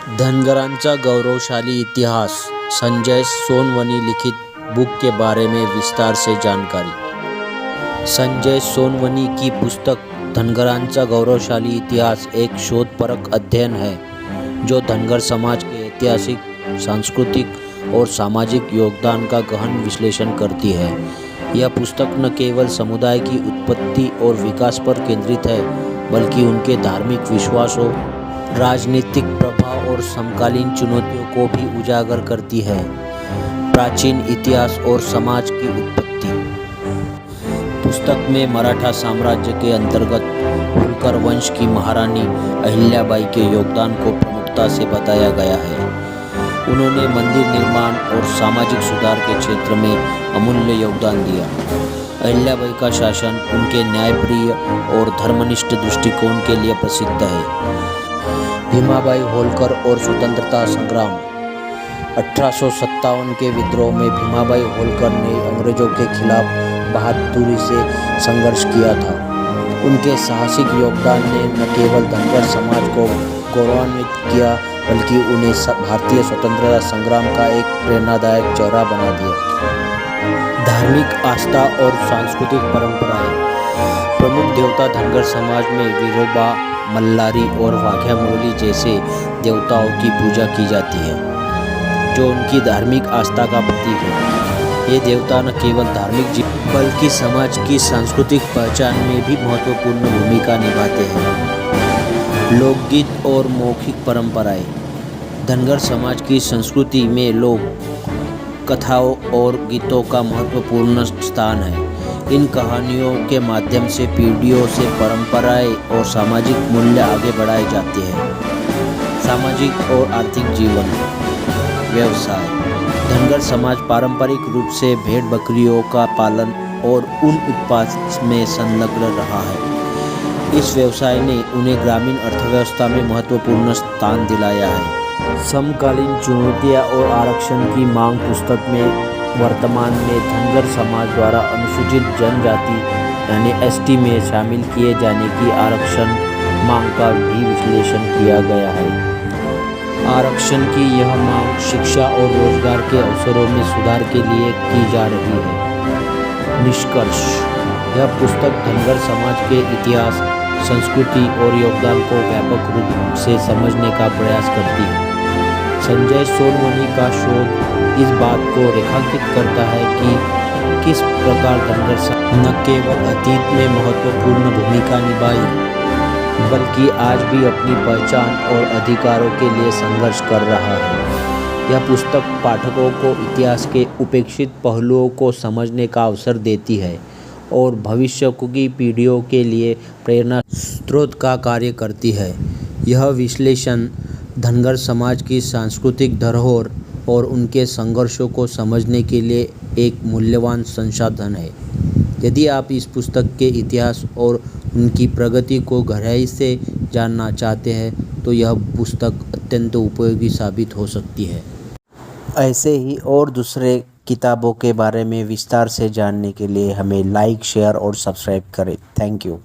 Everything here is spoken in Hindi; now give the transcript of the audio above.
धनगरांचा गौरवशाली इतिहास, संजय सोनवनी लिखित बुक के बारे में विस्तार से जानकारी। संजय सोनवनी की पुस्तक धनगरांचा गौरवशाली इतिहास एक शोधपरक अध्ययन है जो धनगर समाज के ऐतिहासिक, सांस्कृतिक और सामाजिक योगदान का गहन विश्लेषण करती है। यह पुस्तक न केवल समुदाय की उत्पत्ति और विकास पर केंद्रित है, बल्कि उनके धार्मिक विश्वासों, राजनीतिक प्रभाव और समकालीन चुनौतियों को भी उजागर करती है। प्राचीन इतिहास और समाज की उत्पत्ति। पुस्तक में मराठा साम्राज्य के अंतर्गत होलकर वंश की महारानी अहिल्याबाई के योगदान को प्रमुखता से बताया गया है। उन्होंने मंदिर निर्माण और सामाजिक सुधार के क्षेत्र में अमूल्य योगदान दिया। अहिल्याबाई का शासन उनके न्यायप्रिय और धर्मनिष्ठ दृष्टिकोण के लिए प्रसिद्ध है। भीमाबाई होलकर और स्वतंत्रता संग्राम। 1857 के विद्रोह में भीमाबाई होलकर ने अंग्रेजों के खिलाफ बहादुरी से संघर्ष किया था। उनके साहसिक योगदान ने न केवल धनगर समाज को गौरवान्वित किया, बल्कि उन्हें भारतीय स्वतंत्रता संग्राम का एक प्रेरणादायक चेहरा बना दिया। धार्मिक आस्था और सांस्कृतिक परंपराएं। प्रमुख देवता धनगर समाज में विरोबा, मल्लारी और वाघ्या मुरली जैसे देवताओं की पूजा की जाती है, जो उनकी धार्मिक आस्था का प्रतीक है। ये देवता न केवल धार्मिक जीवन बल्कि समाज की सांस्कृतिक पहचान में भी महत्वपूर्ण भूमिका निभाते हैं। लोकगीत और मौखिक परंपराएं। धनगर समाज की संस्कृति में लोक कथाओं और गीतों का महत्वपूर्ण स्थान है। इन कहानियों के माध्यम से पीढ़ियों से परंपराएं और सामाजिक मूल्य आगे बढ़ाए जाते हैं। सामाजिक और आर्थिक जीवन। व्यवसाय। धनगर समाज पारंपरिक रूप से भेड़ बकरियों का पालन और उन उत्पाद में संलग्न रहा है। इस व्यवसाय ने उन्हें ग्रामीण अर्थव्यवस्था में महत्वपूर्ण स्थान दिलाया है। समकालीन चुनौतियां और आरक्षण की मांग। पुस्तक में वर्तमान में धनगर समाज द्वारा अनुसूचित जनजाति यानी एसटी में शामिल किए जाने की आरक्षण मांग का भी विश्लेषण किया गया है। आरक्षण की यह मांग शिक्षा और रोजगार के अवसरों में सुधार के लिए की जा रही है। निष्कर्ष। यह पुस्तक धनगर समाज के इतिहास, संस्कृति और योगदान को व्यापक रूप से समझने का प्रयास करती है। संजय सोनवनी का शोध इस बात को रेखांकित करता है कि किस प्रकार धनगर समाज न केवल अतीत में महत्वपूर्ण भूमिका निभाई, बल्कि आज भी अपनी पहचान और अधिकारों के लिए संघर्ष कर रहा है। यह पुस्तक पाठकों को इतिहास के उपेक्षित पहलुओं को समझने का अवसर देती है और भविष्य की पीढ़ियों के लिए प्रेरणा स्रोत का कार्य करती है। यह विश्लेषण धनगर समाज की सांस्कृतिक धरोहर और उनके संघर्षों को समझने के लिए एक मूल्यवान संसाधन है। यदि आप इस पुस्तक के इतिहास और उनकी प्रगति को गहराई से जानना चाहते हैं, तो यह पुस्तक अत्यंत उपयोगी साबित हो सकती है। ऐसे ही और दूसरे किताबों के बारे में विस्तार से जानने के लिए हमें लाइक, शेयर और सब्सक्राइब करें। Thank you.